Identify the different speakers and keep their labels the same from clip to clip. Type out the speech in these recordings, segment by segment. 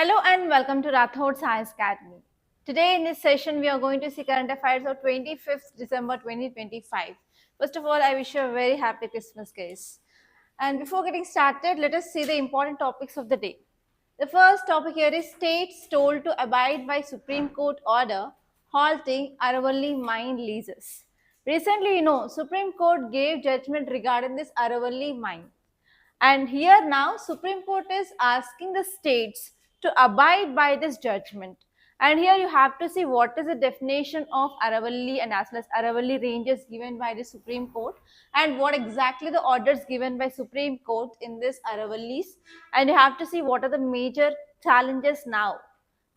Speaker 1: Hello and welcome to Rathods IAS Academy. Today in this session, we are going to see current affairs of 25th December 2025. First of all, I wish you a very happy Christmas, guys. And before getting started, let us see the important topics of the day. The first topic here is states told to abide by Supreme Court order halting Aravalli mine leases. Recently, Supreme Court gave judgment regarding this Aravalli mine. And here now, Supreme Court is asking the states to abide by this judgment. And here you have to see what is the definition of Aravalli and as well as Aravalli ranges given by the Supreme Court and what exactly the orders given by Supreme Court in this Aravallis. And you have to see what are the major challenges now.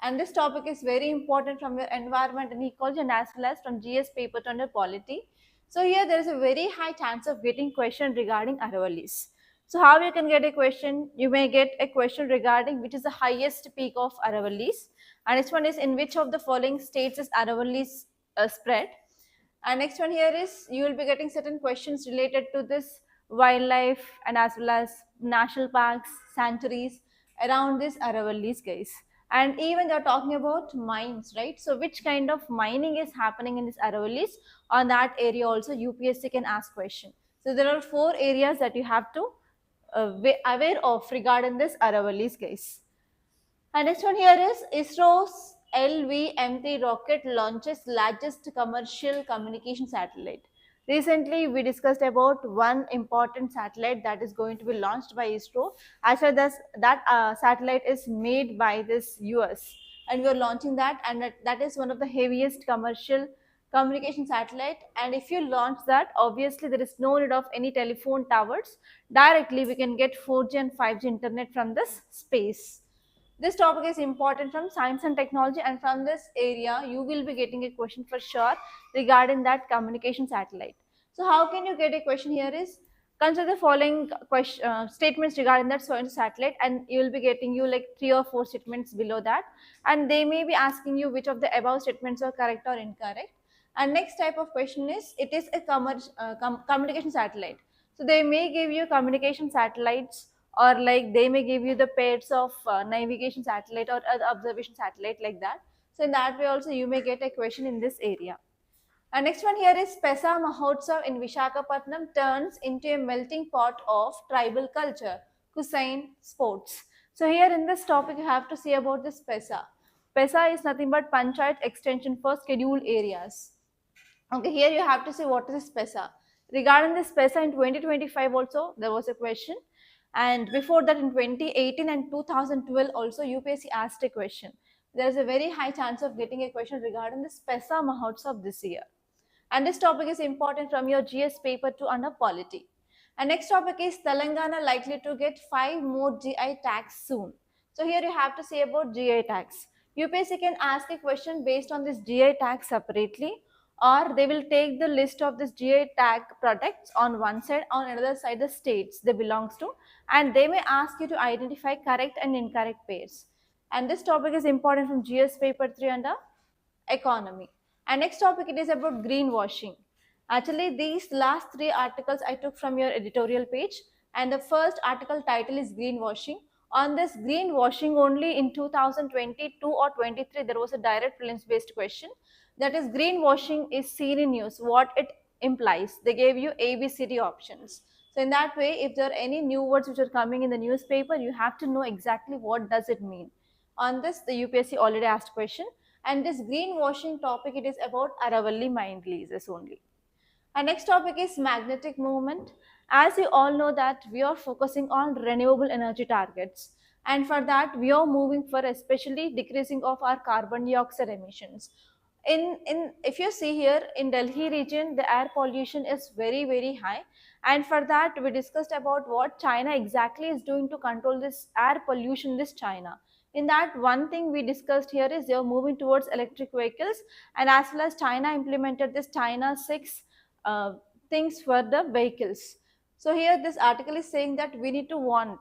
Speaker 1: And this topic is very important from your environment and ecology and as well as from GS paper to under polity. So here there is a very high chance of getting question regarding Aravallis. So how you can get a question? You may get a question regarding which is the highest peak of Aravallis. And next one is in which of the following states is Aravallis spread. And next one here is you will be getting certain questions related to this wildlife and as well as national parks, sanctuaries around this Aravallis, guys. And even they're talking about mines, right? So which kind of mining is happening in this Aravallis? On that area also UPSC can ask question. So there are 4 areas that you have to aware of regarding this Aravallis, guys. And next one here is ISRO's LVM3 rocket launches largest commercial communication satellite. Recently, we discussed about one important satellite that is going to be launched by ISRO. Actually, that satellite is made by this US, and we are launching that, and that is one of the heaviest commercial communication satellite. And if you launch that, obviously there is no need of any telephone towers. Directly, we can get 4G and 5G internet from this space. This topic is important from science and technology, and from this area you will be getting a question for sure regarding that communication satellite. So how can you get a question here is consider the following statements regarding that satellite, and you will be getting you like 3 or 4 statements below that, and they may be asking you which of the above statements are correct or incorrect. And next type of question is it is a communication satellite. So they may give you communication satellites, or like they may give you the pairs of navigation satellite or other observation satellite like that. So in that way also you may get a question in this area. And next one here is PESA Mahotsav in Vishakhapatnam turns into a melting pot of tribal culture, cuisine, sports. So here in this topic you have to see about this PESA. PESA is nothing but Panchayat extension for scheduled areas. Okay, here you have to say what is this PESA. Regarding this PESA in 2025 also there was a question, and before that in 2018 and 2012 also UPSC asked a question. There is a very high chance of getting a question regarding this PESA Mahotsav this year. And this topic is important from your GS paper to under polity. And next topic is Telangana likely to get 5 more GI tax soon. So here you have to say about GI tax. UPSC can ask a question based on this GI tax separately, or they will take the list of this GI tag products on one side, on another side the states they belongs to, and they may ask you to identify correct and incorrect pairs. And this topic is important from GS paper 3 under economy. And next topic it is about greenwashing. Actually these last 3 articles I took from your editorial page, and the first article title is greenwashing. On this greenwashing only in 2022 or 23 there was a direct prelims based question, that is greenwashing is seen in news, what it implies. They gave you ABCD options. So in that way if there are any new words which are coming in the newspaper, you have to know exactly what does it mean. On this the UPSC already asked question. And this greenwashing topic, it is about Aravalli mine leases only. And next topic is magnetic movement. As you all know that we are focusing on renewable energy targets, and for that we are moving for especially decreasing of our carbon dioxide emissions. In if you see here in Delhi region the air pollution is very high, and for that we discussed about what China exactly is doing to control this air pollution, this China. In that one thing we discussed here is they are moving towards electric vehicles, and as well as China implemented this China 6 things for the vehicles. So here this article is saying that we need to want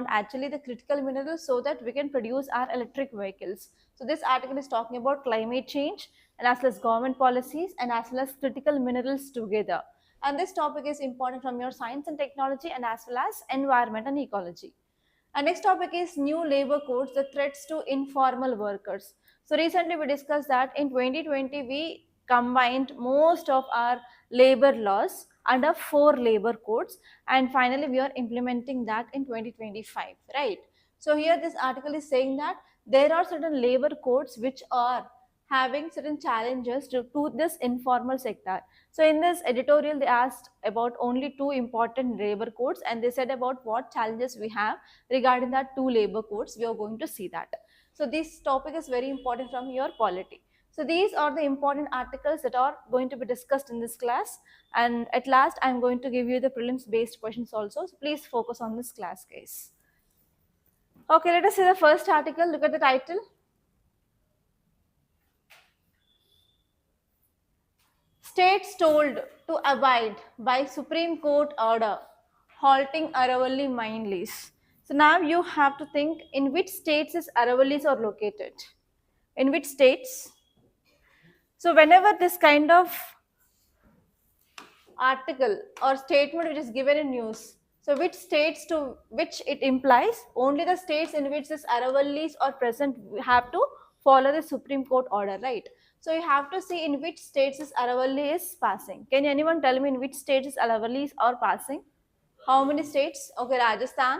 Speaker 1: actually the critical minerals so that we can produce our electric vehicles. So this article is talking about climate change and as well as government policies and as well as critical minerals together. And this topic is important from your science and technology and as well as environment and ecology. And next topic is new labor codes, the threats to informal workers. So recently we discussed that in 2020 we combined most of our labor laws under 4 labor codes, and finally we are implementing that in 2025, right? So here this article is saying that there are certain labor codes which are having certain challenges to this informal sector. So in this editorial they asked about only 2 important labor codes, and they said about what challenges we have regarding that 2 labor codes. We are going to see that. So this topic is very important from your polity. So these are the important articles that are going to be discussed in this class, and at last I am going to give you the prelims based questions also, so please focus on this class case. Okay, let us see the first article. Look at the title. States told to abide by Supreme Court order halting Aravalli mine lease. So now you have to think, in which states is Aravallis are located? In which states? So whenever this kind of article or statement which is given in news, so which states to which it implies, only the states in which this Aravallis are present have to follow the Supreme Court order, right? So you have to see in which states this Aravalli is passing. Can anyone tell me in which states this Aravallis are passing? How many states? Okay, Rajasthan.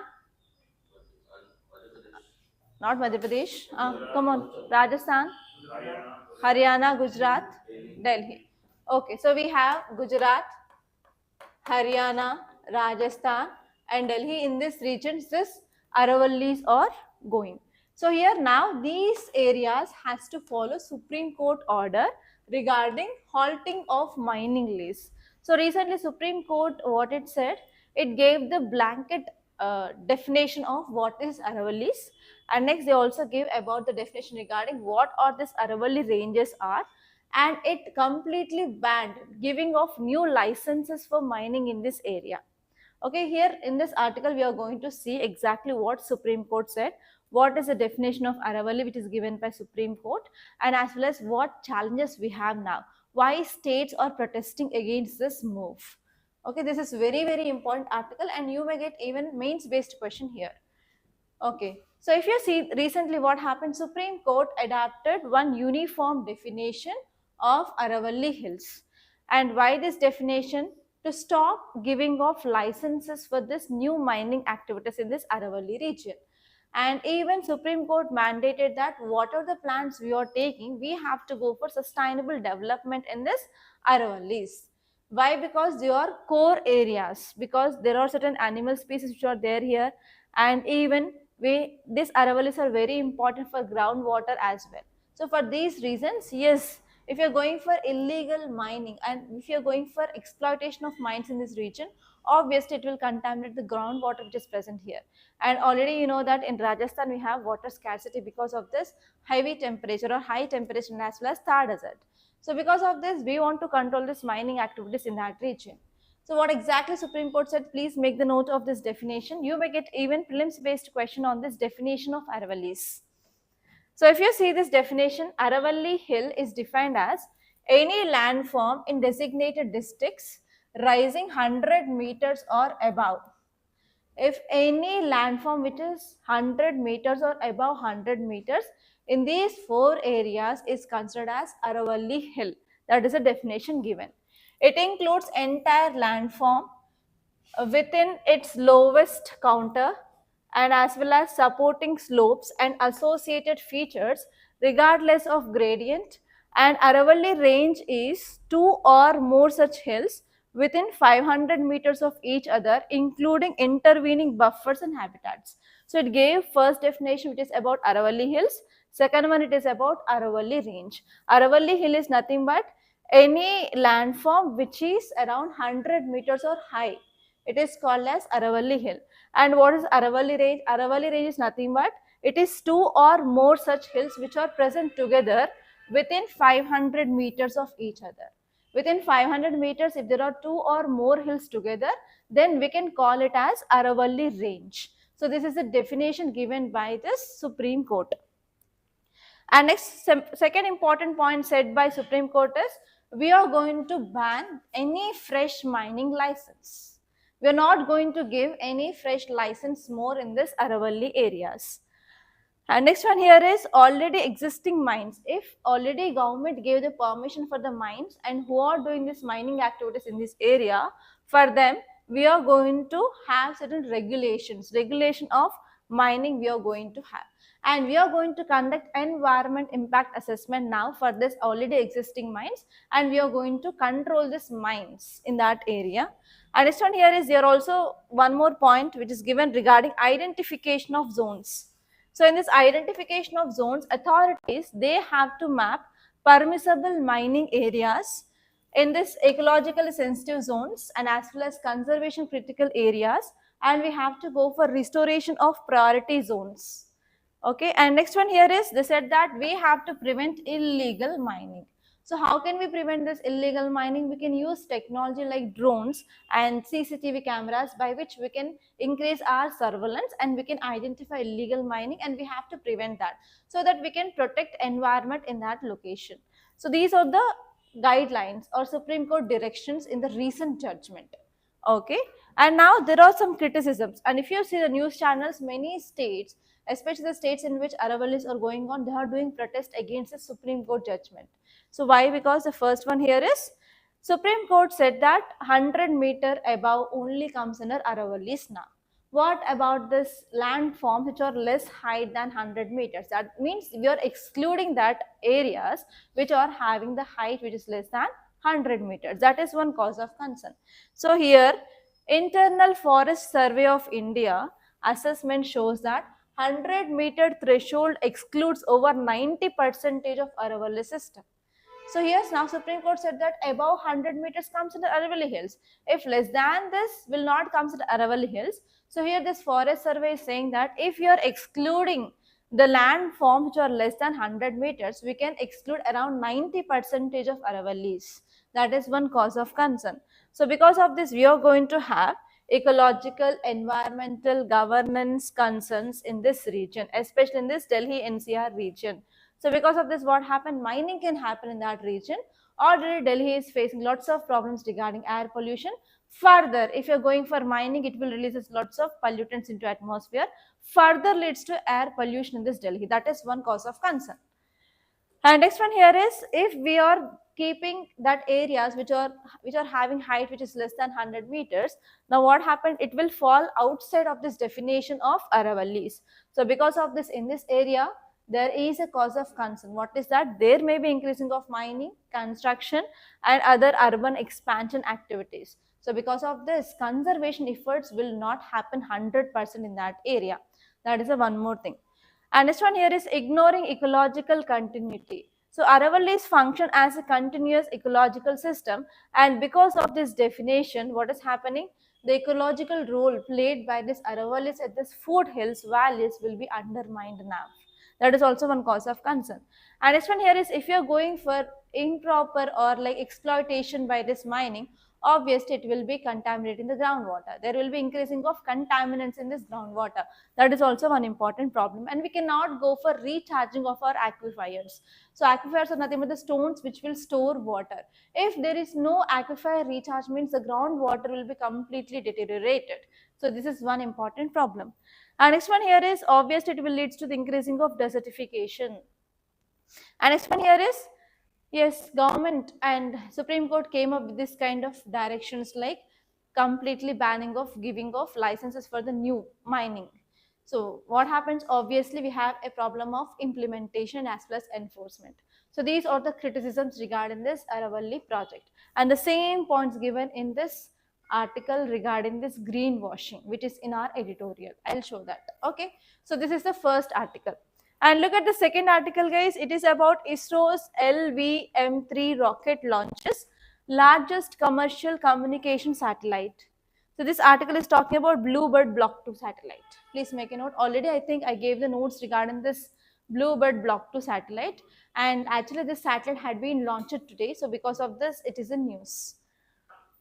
Speaker 1: Not Madhya Pradesh. Come on, Rajasthan, Haryana, Gujarat, Delhi. Okay, so we have Gujarat, Haryana, Rajasthan, and Delhi. In this regions, this Aravallis are going. So here now these areas has to follow Supreme Court order regarding halting of mining lease. So recently Supreme Court, what it said, it gave the blanket definition of what is Aravallis, and next they also gave about the definition regarding what are this Aravalli ranges are, and it completely banned giving of new licenses for mining in this area. Okay, here in this article we are going to see exactly what Supreme Court said, what is the definition of Aravalli which is given by Supreme Court, and as well as what challenges we have now, why states are protesting against this move. Okay, this is very important article, and you may get even mains based question here. Okay, so if you see recently what happened, Supreme Court adopted one uniform definition of Aravalli Hills. And why this definition? To stop giving of licenses for this new mining activities in this Aravalli region. And even Supreme Court mandated that whatever the plans we are taking, we have to go for sustainable development in this Aravallis. Why? Because they are core areas, because there are certain animal species which are there here, and even these Aravallis are very important for groundwater as well. So for these reasons, yes, if you're going for illegal mining and if you're going for exploitation of mines in this region, obviously it will contaminate the groundwater which is present here. And already you know that in Rajasthan we have water scarcity because of this heavy temperature or high temperature as well as Thar desert. So because of this, we want to control this mining activities in that region. So what exactly Supreme Court said, please make the note of this definition. You may get even prelims based question on this definition of Aravallis. So if you see this definition, Aravalli Hill is defined as any landform in designated districts rising 100 meters or above. If any landform which is 100 meters or above 100 meters in these 4 areas is considered as Aravalli Hill. That is a definition given. It includes entire landform within its lowest counter and as well as supporting slopes and associated features regardless of gradient, and Aravalli range is 2 or more such hills within 500 meters of each other, including intervening buffers and habitats. So it gave first definition which is about Aravalli hills, second one it is about Aravalli range. Aravalli hill is nothing but any landform which is around 100 meters or high. It is called as Aravalli Hill. And what is Aravalli range? Aravalli range is nothing but it is 2 or more such hills which are present together within 500 meters of each other. Within 500 meters, if there are 2 or more hills together, then we can call it as Aravalli range. So this is the definition given by this Supreme Court. And next, second important point said by Supreme Court is we are going to ban any fresh mining license. We are not going to give any fresh license more in this Aravalli areas. And next one here is already existing mines. If already government gave the permission for the mines and who are doing this mining activities in this area, for them we are going to have certain regulations. Regulation of mining we are going to have. And we are going to conduct environment impact assessment now for this already existing mines, and we are going to control this mines in that area. And next one here is there also one more point which is given regarding identification of zones. So in this identification of zones, authorities, they have to map permissible mining areas in this ecologically sensitive zones and as well as conservation critical areas, and we have to go for restoration of priority zones. Okay, and next one here is they said that we have to prevent illegal mining. So how can we prevent this illegal mining? We can use technology like drones and CCTV cameras by which we can increase our surveillance and we can identify illegal mining, and we have to prevent that so that we can protect environment in that location. So these are the guidelines or Supreme Court directions in the recent judgment. Okay, and now there are some criticisms, and if you see the news channels, many states, especially the states in which Aravallis are going on, they are doing protest against the Supreme Court judgment. So why? Because the first one here is Supreme Court said that 100-meter above only comes under Aravallis now. What about this landforms which are less height than 100 meters? That means we are excluding that areas which are having the height which is less than 100 meters. That is one cause of concern. So here, Internal Forest Survey of India assessment shows that 100-meter threshold excludes over 90% of Aravalli system. So yes, now Supreme Court said that above 100 meters comes under Aravalli Hills. If less than this will not come under Aravalli Hills. So here this forest survey is saying that if you are excluding the land forms which are less than 100 meters, we can exclude around 90% of Aravallis. That is one cause of concern. So because of this, we are going to have ecological, environmental, governance concerns in this region, especially in this Delhi NCR region. So because of this, what happened? Mining can happen in that region. Already Delhi is facing lots of problems regarding air pollution. Further, if you're going for mining, it will release lots of pollutants into atmosphere. Further leads to air pollution in this Delhi. That is one cause of concern. And next one here is if we are keeping that areas which are having height which is less than 100 meters, now what happened? It will fall outside of this definition of Aravallis. So because of this, in this area, there is a cause of concern. What is that? There may be increasing of mining, construction and other urban expansion activities. So because of this, conservation efforts will not happen 100% in that area. That is a one more thing. And next one here is ignoring ecological continuity. So Aravallis function as a continuous ecological system, and because of this definition, what is happening? The ecological role played by this Aravallis at this foothills valleys will be undermined now. That is also one cause of concern. And next one here is if you are going for improper or like exploitation by this mining, obviously it will be contaminating the groundwater. There will be increasing of contaminants in this groundwater. That is also one important problem, and we cannot go for recharging of our aquifers. So aquifers are nothing but the stones which will store water. If there is no aquifer recharge, means the groundwater will be completely deteriorated. So this is one important problem. And next one here is obviously it will lead to the increasing of desertification. And next one here is, yes, government and Supreme Court came up with this kind of directions like completely banning of giving of licenses for the new mining. So what happens? Obviously we have a problem of implementation as well as enforcement. So these are the criticisms regarding this Aravalli project, and the same points given in this article regarding this greenwashing, which is in our editorial. I'll show that. Okay, so this is the first article. And look at the second article, guys. It is about ISRO's LVM-3 rocket launches largest commercial communication satellite. So this article is talking about Bluebird Block 2 satellite. Please make a note. Already I think I gave the notes regarding this Bluebird Block 2 satellite, and actually this satellite had been launched today. So because of this, it is in news.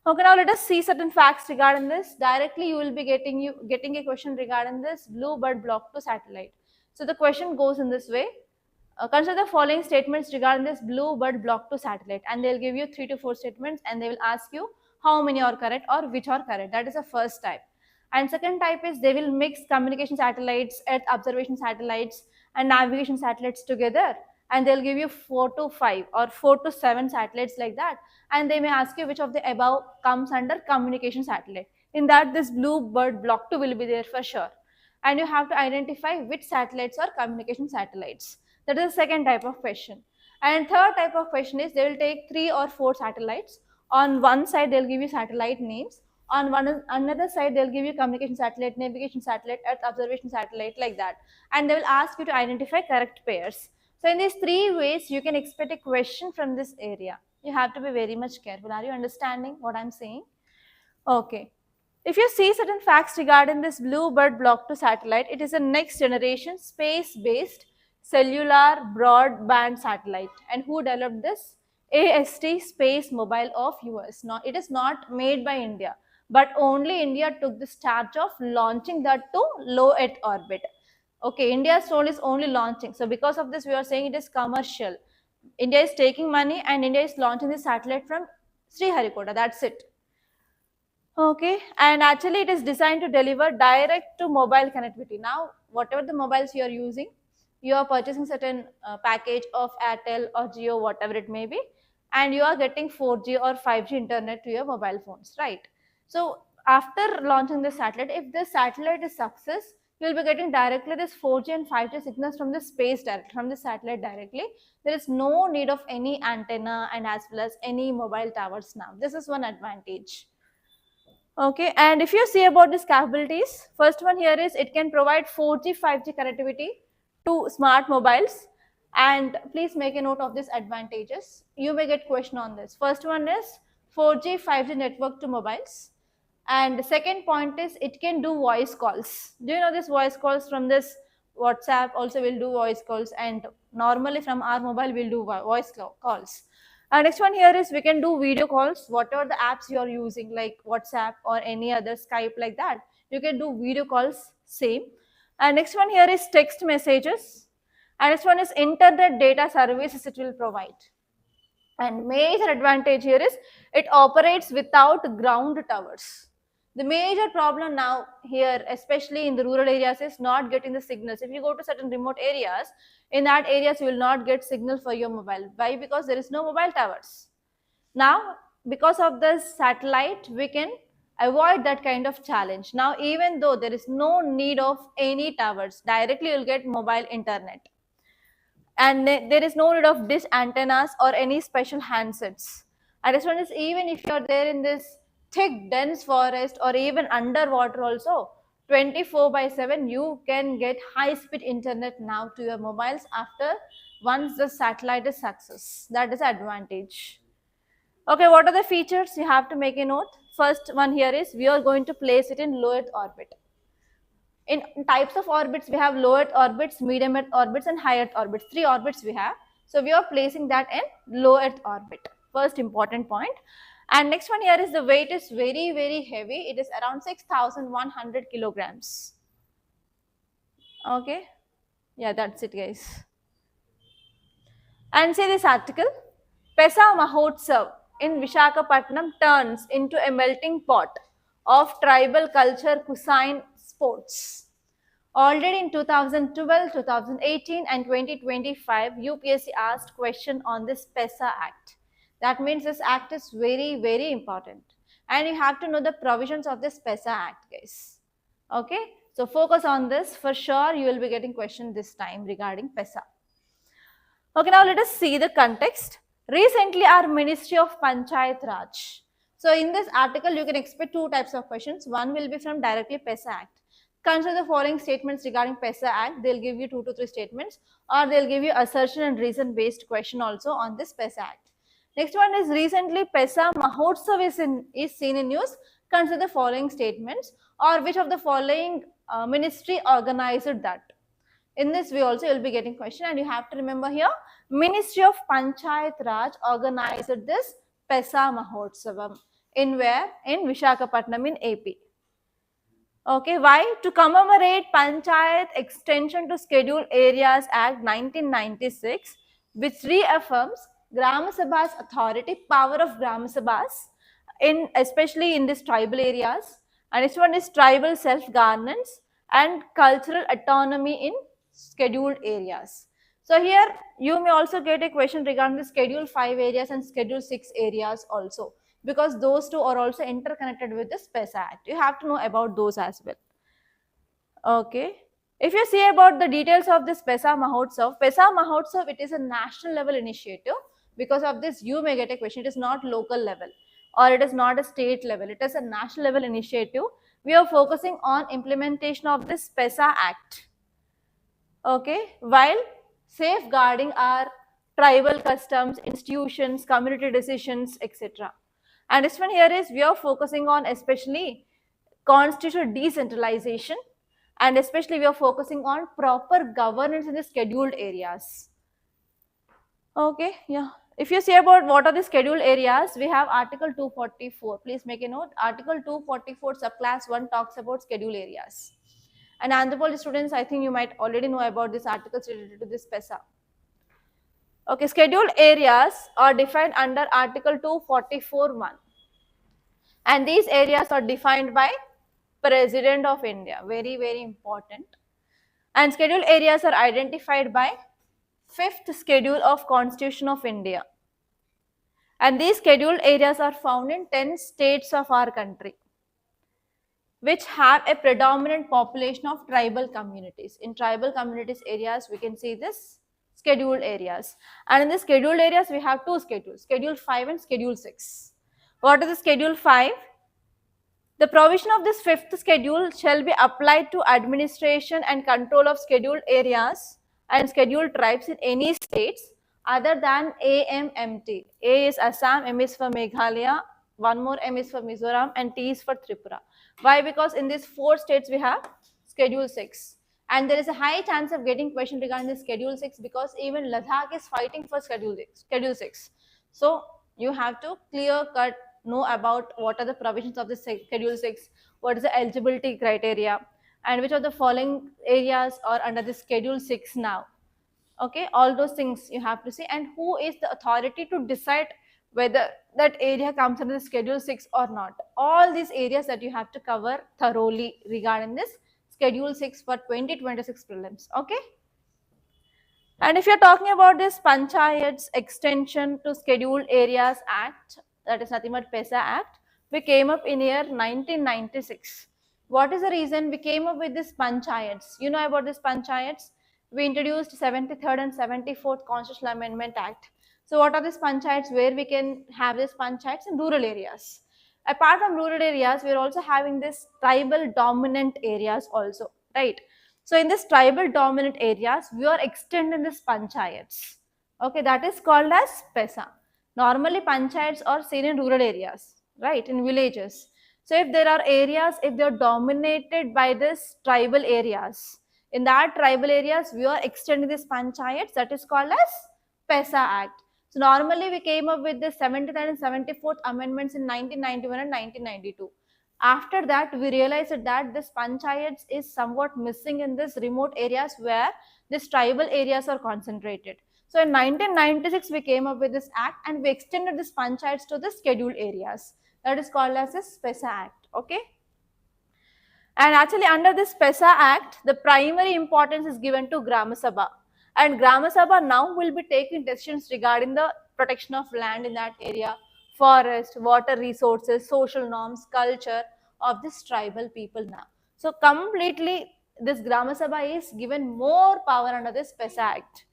Speaker 1: Okay, now let us see certain facts regarding this. Directly you will be getting a question regarding this Bluebird Block 2 satellite. So the question goes in this way. Consider the following statements regarding this Bluebird Block 2 satellite, and they'll give you 3 to 4 statements, and they will ask you how many are correct or which are correct. That is the first type. And second type is they will mix communication satellites, Earth observation satellites, and navigation satellites together, and they'll give you 4 to 5 or 4 to 7 satellites like that, and they may ask you which of the above comes under communication satellite. In that, this blue bird block 2 will be there for sure, and you have to identify which satellites are communication satellites. That is the second type of question. And third type of question is they will take 3 or 4 satellites. On one side they'll give you satellite names, on another side they'll give you communication satellite, navigation satellite, Earth observation satellite, like that, and they will ask you to identify correct pairs. So in these 3 ways you can expect a question from this area. You have to be very much careful. Are you understanding what I'm saying? Okay. If you see certain facts regarding this Bluebird Block 2 satellite, it is a next generation space-based cellular broadband satellite. And who developed this? AST Space Mobile of US. Now, it is not made by India, but only India took the charge of launching that to low Earth orbit. Okay, India's role is only launching. So because of this, we are saying it is commercial. India is taking money and India is launching the satellite from Sriharikota. That's it. Okay, and actually it is designed to deliver direct to mobile connectivity. Now, whatever the mobiles you are using, you are purchasing certain package of Airtel or Jio, whatever it may be, and you are getting 4G or 5G internet to your mobile phones, right? So, after launching the satellite, if this satellite is success, you will be getting directly this 4G and 5G signals from the space direct, from the satellite directly. There is no need of any antenna and as well as any mobile towers now. This is one advantage. Okay, and if you see about these capabilities, first one here is it can provide 4G, 5G connectivity to smart mobiles, and please make a note of these advantages. You may get question on this. First one is 4G, 5G network to mobiles, and the second point is it can do voice calls. Do you know this voice calls from this WhatsApp also will do voice calls, and normally from our mobile we'll do voice calls. Next one here is we can do video calls, whatever the apps you are using like WhatsApp or any other Skype like that. You can do video calls same. And next one here is text messages. And next one is internet data services it will provide. And major advantage here is it operates without ground towers. The major problem now here, especially in the rural areas, is not getting the signals. If you go to certain remote areas, in that areas you will not get signal for your mobile. Why? Because there is no mobile towers. Now, because of this satellite, we can avoid that kind of challenge. Now, even though there is no need of any towers, directly you will get mobile internet. And there is no need of dish antennas or any special handsets. And this one is even if you are there in this thick dense forest or even underwater also, 24/7 you can get high speed internet now to your mobiles after once the satellite is success. That is advantage. Okay, what are the features? You have to make a note. First one here is we are going to place it in low Earth orbit. In types of orbits, we have low Earth orbits, medium Earth orbits, and high Earth orbits. 3 orbits we have. So we are placing that in low Earth orbit. First important point. And next one here is the weight is very, very heavy. It is around 6,100 kilograms. Okay. Yeah, that's it, guys. And see this article. PESA Mahotsav in Visakhapatnam turns into a melting pot of tribal culture cuisine sports. Already in 2012, 2018 and 2025, UPSC asked question on this PESA Act. That means this act is very, very important. And you have to know the provisions of this PESA Act, guys. Okay, so focus on this. For sure, you will be getting question this time regarding PESA. Okay, now let us see the context. Recently, our Ministry of Panchayat Raj. So in this article, you can expect 2 types of questions. One will be from directly PESA Act. Consider the following statements regarding PESA Act. They'll give you 2 to 3 statements, or they'll give you assertion and reason based question also on this PESA Act. Next one is recently PESA Mahotsav is seen in news. Consider the following statements, or which of the following ministry organized that. In this way also you will be getting question, and you have to remember here Ministry of Panchayat Raj organized this PESA Mahotsavam. In where? In Visakhapatnam in AP. Okay, why? To commemorate Panchayat Extension to Scheduled Areas Act 1996, which reaffirms Gram Sabha's authority, power of Gram Sabhas, especially in these tribal areas. And next one is tribal self-governance and cultural autonomy in scheduled areas. So here you may also get a question regarding the Schedule 5 areas and Schedule 6 areas also, because those two are also interconnected with the PESA Act. You have to know about those as well. Okay. If you see about the details of this PESA Mahotsav, it is a national level initiative. Because of this, you may get a question. It is not local level or it is not a state level. It is a national level initiative. We are focusing on implementation of this PESA Act. Okay. While safeguarding our tribal customs, institutions, community decisions, etc. And this one here is we are focusing on especially constitutional decentralization, and especially we are focusing on proper governance in the scheduled areas. Okay, yeah. If you say about what are the scheduled areas, we have Article 244. Please make a note. Article 244 subclass 1 talks about scheduled areas. And anthropology students, I think you might already know about these articles related to this PESA. Okay, scheduled areas are defined under Article 244(1). And these areas are defined by President of India. Very, very important. And scheduled areas are identified by 5th schedule of Constitution of India. And these scheduled areas are found in 10 states of our country, which have a predominant population of tribal communities. In tribal communities areas, we can see this scheduled areas. And in the scheduled areas, we have two schedules, Schedule 5 and Schedule 6. What is the Schedule 5? The provision of this 5th schedule shall be applied to administration and control of scheduled areas and scheduled tribes in any states other than AMMT. A is Assam, M is for Meghalaya, one more M is for Mizoram, and T is for Tripura. Why? Because in these 4 states we have Schedule 6. And there is a high chance of getting question regarding the Schedule 6 because even Ladakh is fighting for Schedule 6. So you have to clear cut know about what are the provisions of the Schedule 6, what is the eligibility criteria, and which of the following areas are under the Schedule 6 now. Okay, all those things you have to see, and who is the authority to decide whether that area comes under the Schedule 6 or not. All these areas that you have to cover thoroughly regarding this Schedule 6 for 2026 prelims. Okay. And if you're talking about this Panchayats extension to Scheduled Areas Act, that is nothing but PESA Act, we came up in year 1996. What is the reason we came up with this Panchayats? You know about this Panchayats? We introduced 73rd and 74th Constitutional Amendment Act. So what are these Panchayats where we can have this Panchayats in rural areas? Apart from rural areas, we are also having this tribal dominant areas also, right? So in this tribal dominant areas, we are extending this Panchayats. Okay, that is called as PESA. Normally Panchayats are seen in rural areas, right, in villages. So if there are areas, if they are dominated by this tribal areas, in that tribal areas, we are extending this Panchayats, that is called as PESA Act. So normally we came up with the 73rd and 74th amendments in 1991 and 1992. After that, we realized that this Panchayats is somewhat missing in this remote areas where these tribal areas are concentrated. So in 1996, we came up with this act and we extended this Panchayats to the scheduled areas. That is called as this PESA Act. Okay. And actually under this PESA Act, the primary importance is given to Grama Sabha. And Grama Sabha now will be taking decisions regarding the protection of land in that area, forest, water resources, social norms, culture of this tribal people now. So completely this Grama Sabha is given more power under this PESA Act.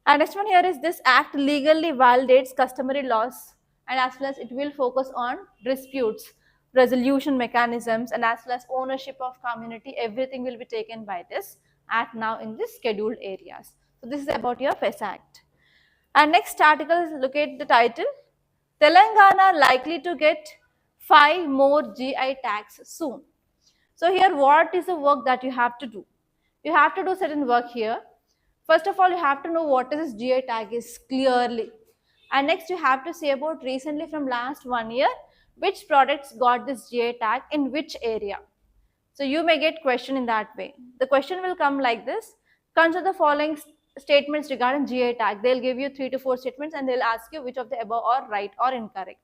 Speaker 1: And next one here is this act legally validates customary laws, and as well as it will focus on disputes, resolution mechanisms, and as well as ownership of community. Everything will be taken by this act now in this scheduled areas. So this is about your PESA Act. And next article, look at the title. Telangana likely to get 5 more GI tags soon. So here what is the work that you have to do? You have to do certain work here. First of all, you have to know what is this GI tag is clearly. And next you have to say about recently from last 1 year, which products got this GI tag in which area. So you may get question in that way. The question will come like this. Consider the following statements regarding GI tag. They'll give you 3 to 4 statements and they'll ask you which of the above are right or incorrect.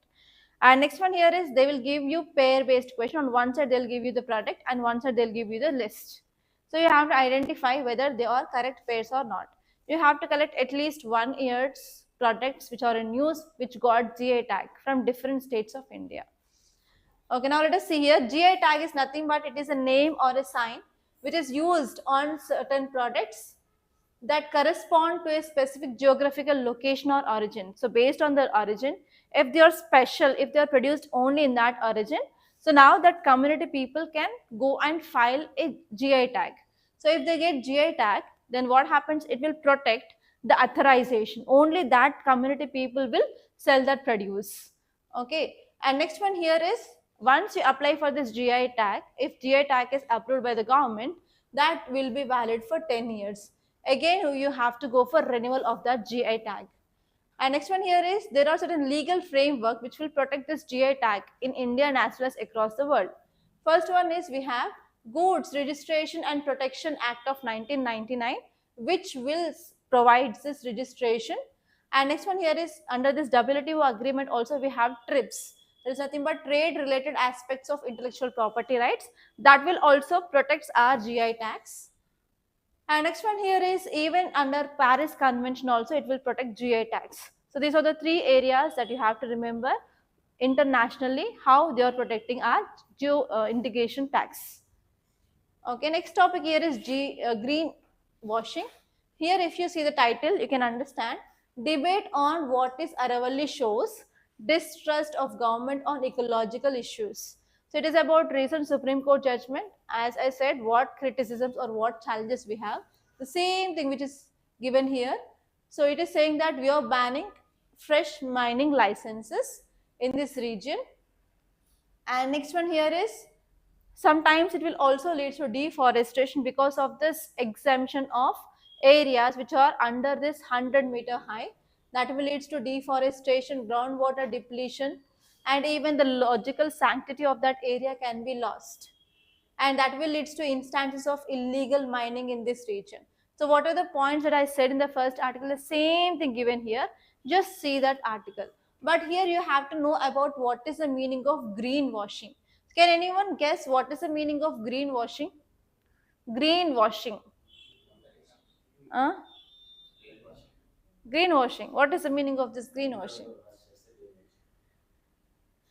Speaker 1: And next one here is they will give you pair-based question. On one side they'll give you the product and one side they'll give you the list. So you have to identify whether they are correct pairs or not. You have to collect at least 1 year's products which are in use which got GI tag from different states of India. Okay, now let us see here. GI tag is nothing but it is a name or a sign which is used on certain products that correspond to a specific geographical location or origin. So based on their origin, if they are special, if they are produced only in that origin, so now that community people can go and file a GI tag. So if they get GI tag, then what happens? It will protect the authorization. Only that community people will sell that produce. Okay. And next one here is once you apply for this GI tag, if GI tag is approved by the government, that will be valid for 10 years. Again, you have to go for renewal of that GI tag. And next one here is there are certain legal framework which will protect this GI tag in India and as well as across the world. First one is we have Goods Registration and Protection Act of 1999, which will provide this registration. And next one here is under this WTO agreement also we have TRIPS. There is nothing but trade related aspects of intellectual property rights that will also protect our GI tags. And next one here is even under Paris Convention also it will protect GI tags. So these are the 3 areas that you have to remember internationally how they are protecting our indication tags. Okay, next topic here is greenwashing. Here if you see the title you can understand debate on what is Aravalli shows distrust of government on ecological issues. So it is about recent Supreme Court judgment. As I said, what criticisms or what challenges we have. The same thing which is given here. So it is saying that we are banning fresh mining licenses in this region. And next one here is sometimes it will also lead to deforestation because of this exemption of areas which are under this 100-meter high. That will lead to deforestation, groundwater depletion, and even the logical sanctity of that area can be lost. And that will lead to instances of illegal mining in this region. So what are the points that I said in the first article? The same thing given here. Just see that article. But here you have to know about what is the meaning of greenwashing. Can anyone guess what is the meaning of greenwashing? Greenwashing. Greenwashing. What is the meaning of this greenwashing?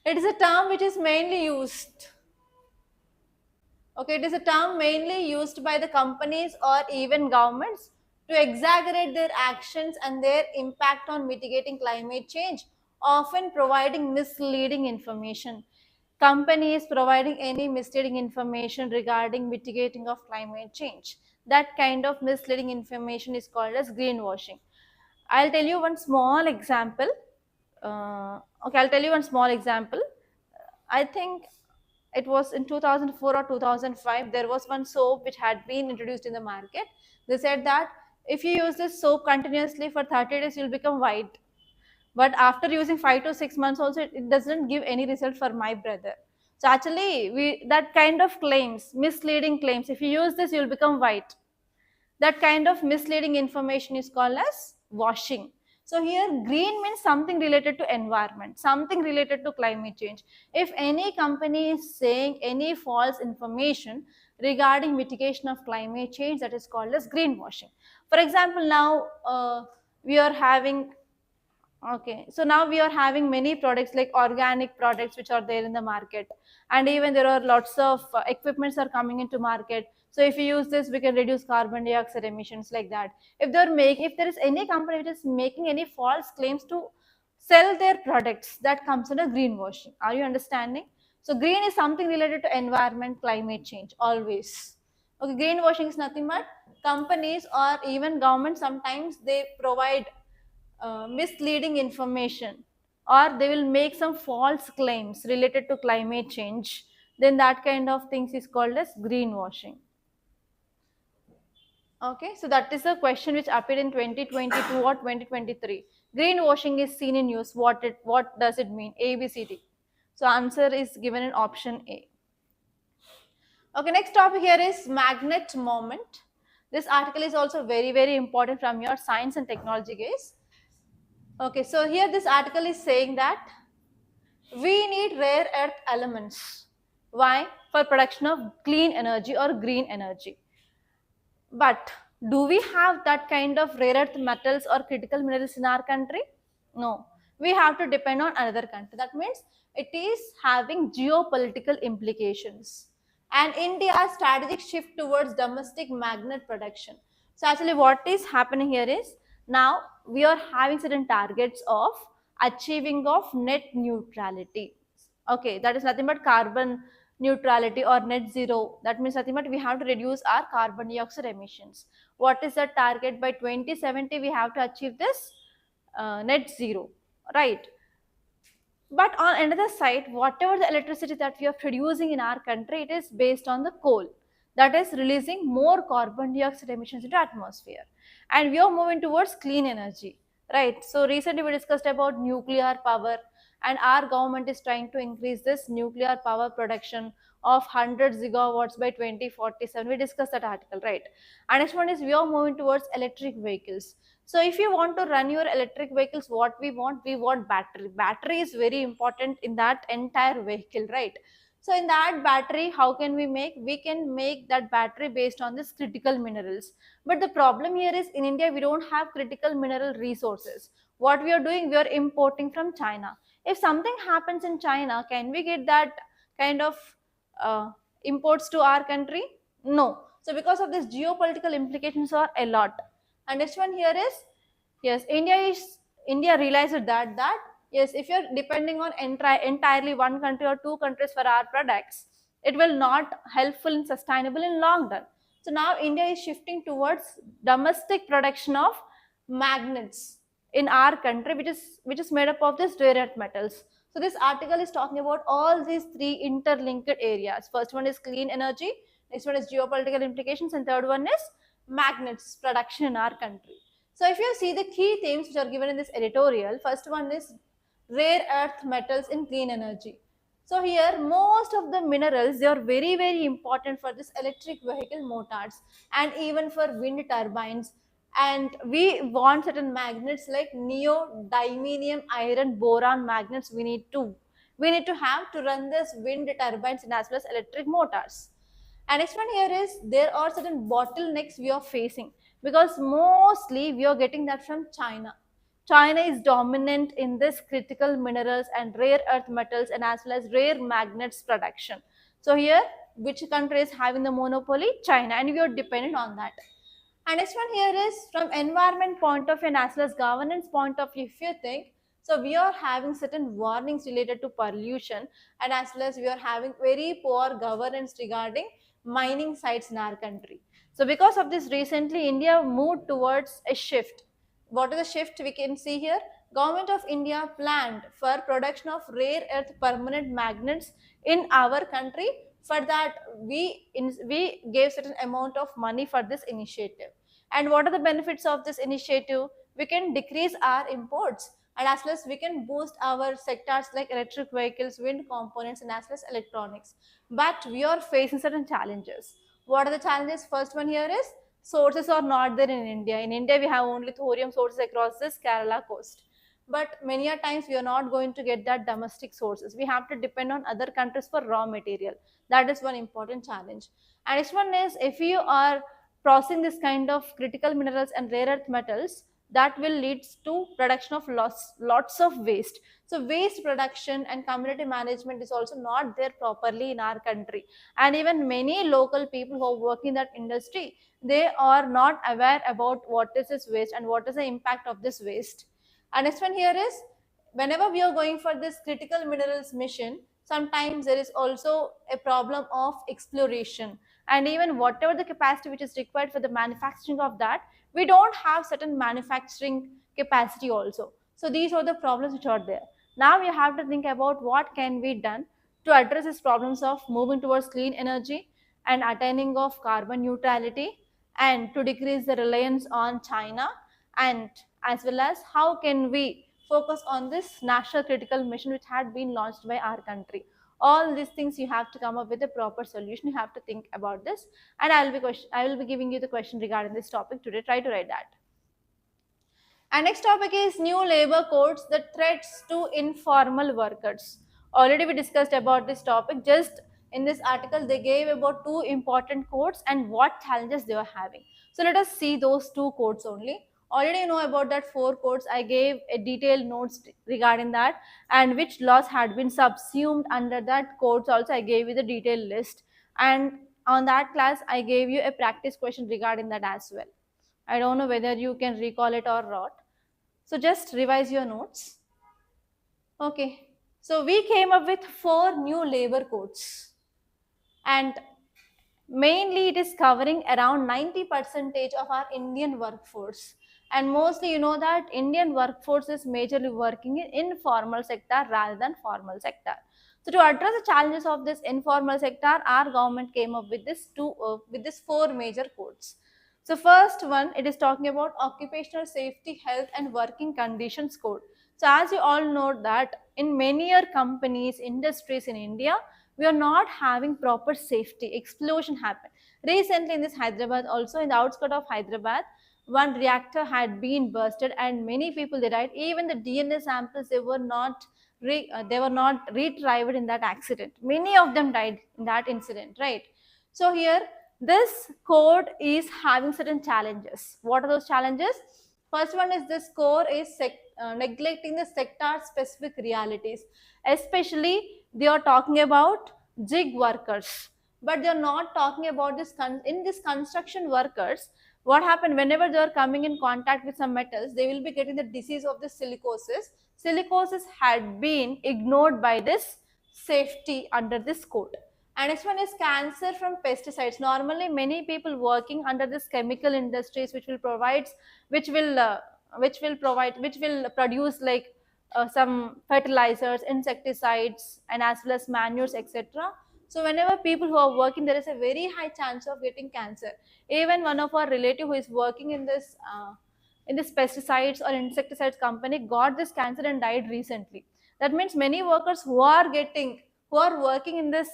Speaker 1: It is a term which is mainly used. Okay, it is a term mainly used by the companies or even governments to exaggerate their actions and their impact on mitigating climate change, often providing misleading information. Companies providing any misleading information regarding mitigating of climate change. That kind of misleading information is called as greenwashing. I'll tell you one small example. I'll tell you one small example. I think it was in 2004 or 2005, there was one soap which had been introduced in the market. They said that if you use this soap continuously for 30 days, you'll become white. But after using 5 to 6 months also, it doesn't give any result for my brother. So actually, that kind of claims, misleading claims, if you use this, you'll become white. That kind of misleading information is called as washing. So here green means something related to environment, something related to climate change. If any company is saying any false information regarding mitigation of climate change, that is called as greenwashing. For example, now we are having okay, so now we are having many products like organic products which are there in the market, and even there are lots of equipments are coming into market. So if you use this, we can reduce carbon dioxide emissions like that. If there is any company which is making any false claims to sell their products, that comes under greenwashing. Are you understanding? So green is something related to environment, climate change, always. Okay, greenwashing is nothing but companies or even government sometimes they provide misleading information or they will make some false claims related to climate change, then that kind of things is called as greenwashing. Okay, so that is a question which appeared in 2022 or 2023. Greenwashing is seen in use. What does it mean? A, B, C, D. So answer is given in option A. Okay, next topic here is magnet moment. This article is also very, very important from your science and technology guys. Okay, so here this article is saying that We need rare earth elements. Why? For production of clean energy or green energy. But do we have that kind of rare earth metals or critical minerals in our country? No. We have to depend on another country. That means it is having geopolitical implications. And India's strategic shift towards domestic magnet production. So actually what is happening here is now we are having certain targets of achieving of net neutrality. Okay, that is nothing but carbon neutrality or net zero. That means nothing but we have to reduce our carbon dioxide emissions. What is the target? By 2070 we have to achieve this net zero, right? But on another side, whatever the electricity that we are producing in our country, it is based on the coal, that is releasing more carbon dioxide emissions into atmosphere. And we are moving towards clean energy, right? So recently we discussed about nuclear power, and our government is trying to increase this nuclear power production of 100 gigawatts by 2047. We discussed that article, right? And next one is we are moving towards electric vehicles. So if you want to run your electric vehicles, what we want battery. Battery is very important in that entire vehicle, right? So in that battery, how can we make? We can make that battery based on this critical minerals. But the problem here is in India, we don't have critical mineral resources. What we are doing, we are importing from China. If something happens in China, can we get that kind of uh, imports to our country? No. So because of this, geopolitical implications are a lot. And next one here is, yes, India realized that yes, if you're depending on entirely one country or two countries for our products, it will not helpful and sustainable in long run. So now India is shifting towards domestic production of magnets in our country, which is made up of this rare earth metals. So this article is talking about all these three interlinked areas. First one is clean energy, next one is geopolitical implications, and third one is magnets production in our country. So if you see the key themes which are given in this editorial, first one is rare earth metals in clean energy. So here most of the minerals, they are very very important for this electric vehicle motors and even for wind turbines. And we want certain magnets like neodymium iron boron magnets we need to have to run this wind turbines and as well as electric motors. And next one here is there are certain bottlenecks we are facing because mostly we are getting that from China. China is dominant in this critical minerals and rare earth metals and as well as rare magnets production. So here, which country is having the monopoly? China, and we are dependent on that. And next one here is from environment point of view and as well as governance point of view. If you think, so we are having certain warnings related to pollution and as well as we are having very poor governance regarding mining sites in our country. So because of this, recently India moved towards a shift. What is the shift we can see here? Government of India planned for production of rare earth permanent magnets in our country. For that, we gave certain amount of money for this initiative. And what are the benefits of this initiative? We can decrease our imports and as well as we can boost our sectors like electric vehicles, wind components, and as well as electronics. But we are facing certain challenges. What are the challenges? First one here is sources are not there in India. In India, we have only thorium sources across this Kerala coast. But many a times we are not going to get that domestic sources. We have to depend on other countries for raw material. That is one important challenge. And next one is if you are processing this kind of critical minerals and rare earth metals, that will lead to production of lots of waste. So waste production and community management is also not there properly in our country. And even many local people who are working in that industry, they are not aware about what is this waste and what is the impact of this waste. And next one here is whenever we are going for this critical minerals mission, sometimes there is also a problem of exploration. And even whatever the capacity which is required for the manufacturing of that, we don't have certain manufacturing capacity also. So these are the problems which are there. Now we have to think about what can be done to address these problems of moving towards clean energy and attaining of carbon neutrality and to decrease the reliance on China, and as well as how can we focus on this national critical mission which had been launched by our country. All these things you have to come up with a proper solution. You have to think about this, and I will be giving you the question regarding this topic today. Try to write that. And next topic is new labor codes, the threats to informal workers. Already we discussed about this topic. Just in this article, they gave about 2 important codes and what challenges they were having. So let us see those 2 codes only. Already you know about that 4 codes. I gave a detailed notes regarding that, and which laws had been subsumed under that codes also I gave you the detailed list. And on that class, I gave you a practice question regarding that as well. I don't know whether you can recall it or not. So just revise your notes. Okay. So we came up with 4 new labor codes, and mainly it is covering around 90% of our Indian workforce. And mostly you know that Indian workforce is majorly working in informal sector rather than formal sector. So to address the challenges of this informal sector, our government came up with this 4 major codes. So first one, it is talking about occupational safety, health and working conditions code. So as you all know that in many companies, industries in India, we are not having proper safety. Explosion happened recently in this Hyderabad, also in the outskirts of Hyderabad. One reactor had been bursted and many people they died. Even the DNA samples, they were not retrieved in that accident. Many of them died in that incident, right? So here this code is having certain challenges. What are those challenges? First one is this code is neglecting the sector specific realities. Especially they are talking about gig workers, but they are not talking about this in this construction workers. What happened whenever they are coming in contact with some metals, they will be getting the disease of the silicosis. Silicosis had been ignored by this safety under this code. And next one is cancer from pesticides. Normally many people working under this chemical industries which will uh, which will produce like some fertilizers, insecticides and as well as manures, etc. So whenever people who are working, there is a very high chance of getting cancer. Even one of our relative who is working in this pesticides or insecticides company got this cancer and died recently. That means many workers who are working in this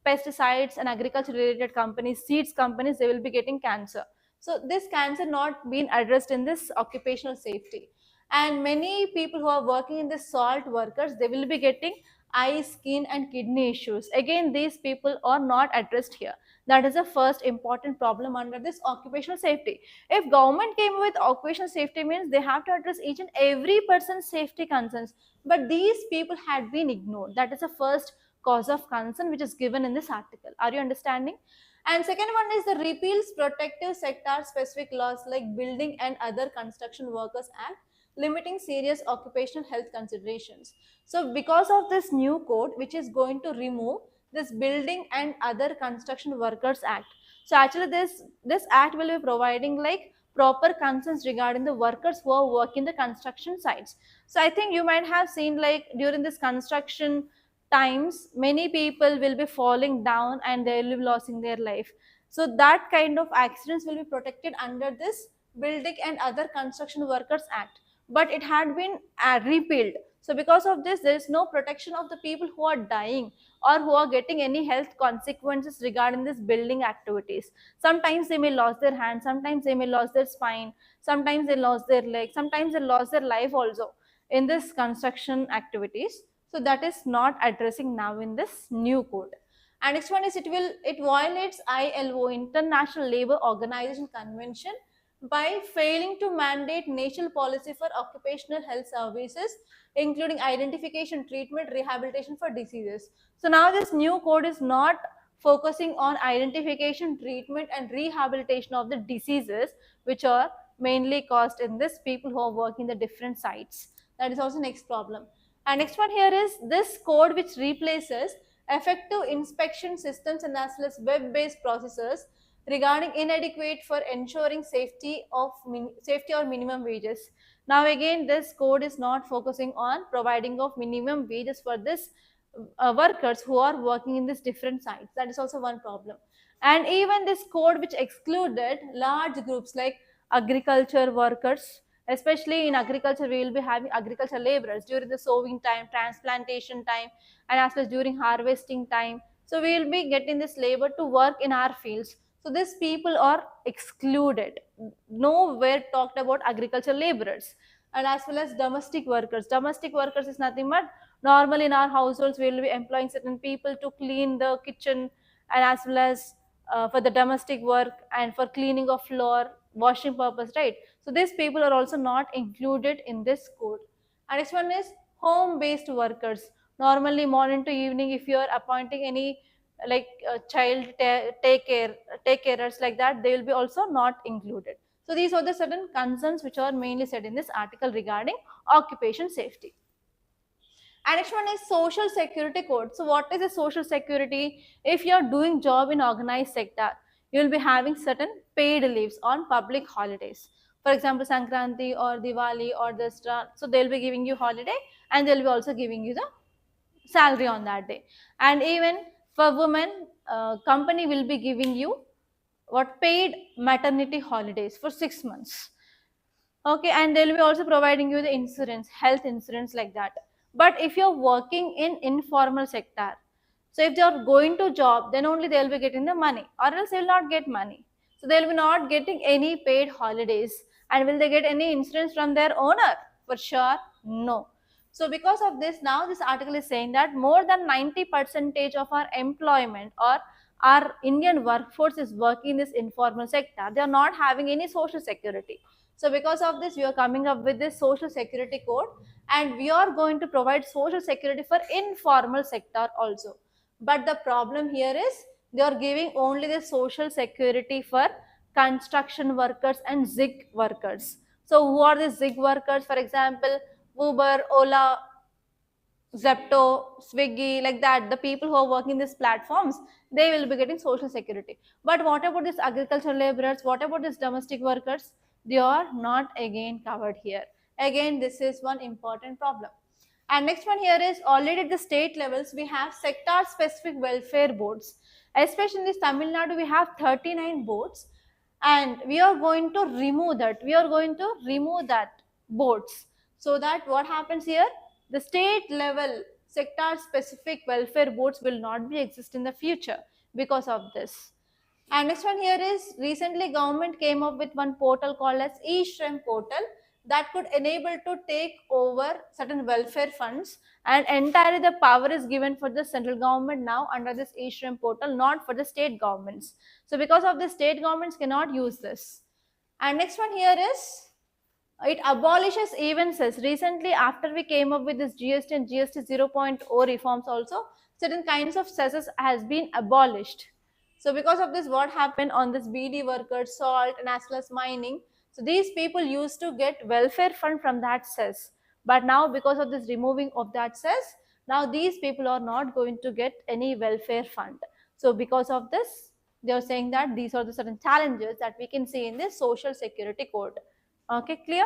Speaker 1: pesticides and agriculture related companies, seeds companies, they will be getting cancer. So this cancer not being addressed in this occupational safety. And many people who are working in the salt workers, they will be getting eye, skin and kidney issues. Again, these people are not addressed here. That is the first important problem under this occupational safety. If government came with occupational safety, means they have to address each and every person's safety concerns, but these people had been ignored. That is the first cause of concern which is given in this article. Are you understanding? And second one is the repeals protective sector specific laws like Building and Other Construction Workers Act, limiting serious occupational health considerations. So because of this new code which is going to remove this Building and Other Construction Workers Act. So actually this act will be providing like proper concerns regarding the workers who are working the construction sites. So I think you might have seen like during this construction times many people will be falling down and they will be losing their life. So that kind of accidents will be protected under this Building and Other Construction Workers Act, but it had been repealed. So because of this, there is no protection of the people who are dying or who are getting any health consequences regarding this building activities. Sometimes they may lose their hand, sometimes they may lose their spine, sometimes they lose their leg, sometimes they lose their life also in this construction activities. So that is not addressing now in this new code. And next one is it violates ILO, International Labour Organization Convention, by failing to mandate national policy for occupational health services, including identification, treatment, rehabilitation for diseases. So now this new code is not focusing on identification, treatment and rehabilitation of the diseases which are mainly caused in this people who are working the different sites. That is also next problem. And next one here is this code which replaces effective inspection systems and as well as web-based processes regarding inadequate for ensuring safety or minimum wages. Now again, this code is not focusing on providing of minimum wages for this workers who are working in these different sites. That is also one problem. And even this code which excluded large groups like agriculture workers, especially in agriculture we will be having agriculture laborers during the sowing time, transplantation time and as well as during harvesting time. So we will be getting this labor to work in our fields. So these people are excluded. Nowhere talked about agriculture laborers. And as well as domestic workers. Domestic workers is nothing but Normally in our households, we will be employing certain people to clean the kitchen and as well as for the domestic work and for cleaning of floor, washing purpose, right? So these people are also not included in this code. And next one is home-based workers. Normally morning to evening, if you are appointing any like child take carers like that, they will be also not included. So these are the certain concerns which are mainly said in this article regarding occupation safety. And next one is social security code. So what is a social security? If you are doing job in organized sector, you will be having certain paid leaves on public holidays. For example, Sankranti or Diwali or Dasra. So they'll be giving you holiday and they'll be also giving you the salary on that day. And even for women, company will be giving you what paid maternity holidays for 6 months. Okay, and they'll be also providing you the insurance, health insurance like that. But if you're working in informal sector, so if they're going to job, then only they'll be getting the money, or else they'll not get money. So they'll be not getting any paid holidays. And will they get any insurance from their owner? For sure, no. So because of this, now this article is saying that more than 90% of our employment or our Indian workforce is working in this informal sector. They are not having any social security. So because of this, we are coming up with this social security code, and we are going to provide social security for informal sector also. But the problem here is they are giving only the social security for construction workers and ZIG workers. So who are the ZIG workers? For example, Uber, Ola, Zepto, Swiggy, like that, the people who are working in these platforms, they will be getting social security. But what about these agricultural laborers? What about these domestic workers? They are not again covered here. Again, this is one important problem. And next one here is already at the state levels, we have sector specific welfare boards. Especially in this Tamil Nadu, we have 39 boards, and we are going to remove that. We are going to remove that boards, so that what happens here, the state level sector specific welfare boards will not be exist in the future because of this. And next one here is recently government came up with one portal called as e-Shram portal that could enable to take over certain welfare funds, and entirely the power is given for the central government now under this e-Shram portal, not for the state governments. So because of this, state governments cannot use this. And next one here is it abolishes even cess. Recently, after we came up with this GST and GST 0.0 reforms also, certain kinds of cesses has been abolished. So because of this, what happened on this BD workers, salt and as well as mining, so these people used to get welfare fund from that cess. But now because of this removing of that cess, now these people are not going to get any welfare fund. So because of this, they are saying that these are the certain challenges that we can see in this social security code. Okay, clear?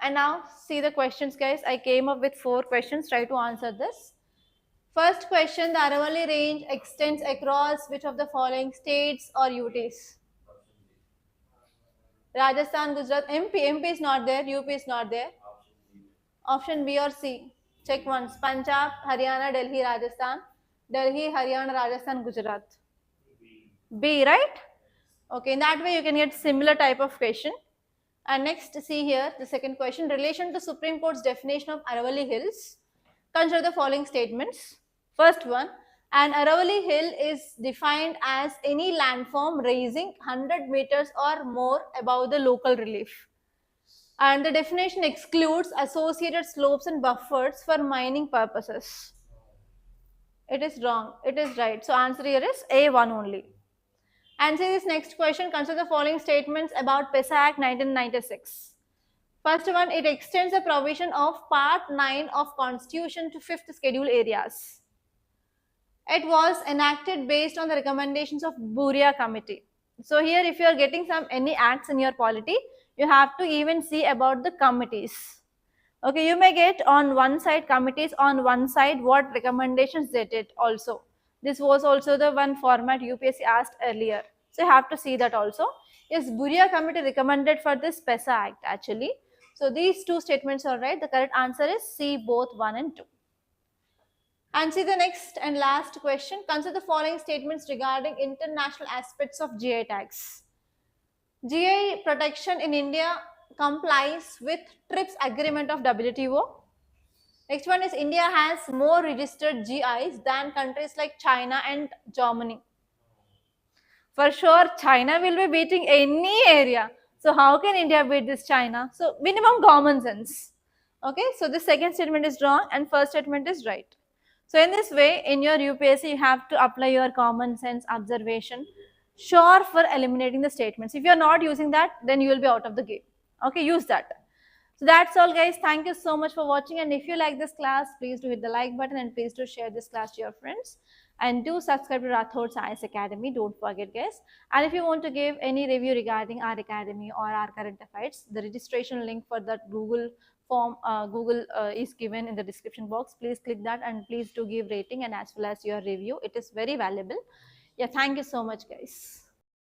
Speaker 1: And now see the questions, guys. I came up with 4 questions. Try to answer this. First question, the Aravalli range extends across which of the following states or UTs? Rajasthan, Gujarat, MP is not there, UP is not there. Option B or C. Check once. Punjab, Haryana, Delhi, Rajasthan. Delhi, Haryana, Rajasthan, Gujarat. B, right? Okay, in that way you can get similar type of question. And next, see here the second question, relation to Supreme Court's definition of Aravalli Hills. Consider the following statements. First one, an Aravalli Hill is defined as any landform raising 100 meters or more above the local relief. And the definition excludes associated slopes and buffers for mining purposes. It is wrong. It is right. So answer here is A1 only. And see this next question, consider the following statements about PESA Act 1996. First one, it extends the provision of Part 9 of Constitution to 5th Schedule areas. It was enacted based on the recommendations of Buria Committee. So here if you are getting any acts in your polity, you have to even see about the committees. Okay, you may get on one side committees, on one side what recommendations they did also. This was also the one format UPSC asked earlier. So you have to see that also. Yes, Buria Committee recommended for this PESA Act actually. So these 2 statements are right. The correct answer is C, both 1 and 2. And see the next and last question. Consider the following statements regarding international aspects of GI tags. GI protection in India complies with TRIPS agreement of WTO. Next one is India has more registered GIs than countries like China and Germany. For sure, China will be beating any area. So how can India beat this China? So minimum common sense. Okay, so the second statement is wrong and first statement is right. So in this way, in your UPSC, you have to apply your common sense observation, sure, for eliminating the statements. If you're not using that, then you will be out of the game. Okay, use that. So that's all, guys. Thank you so much for watching. And if you like this class, please do hit the like button and please do share this class to your friends. And do subscribe to Rathods IAS Academy. Don't forget, guys. And if you want to give any review regarding our academy or our current affairs, the registration link for that Google form, is given in the description box. Please click that and please do give rating and as well as your review. It is very valuable. Yeah, thank you so much, guys.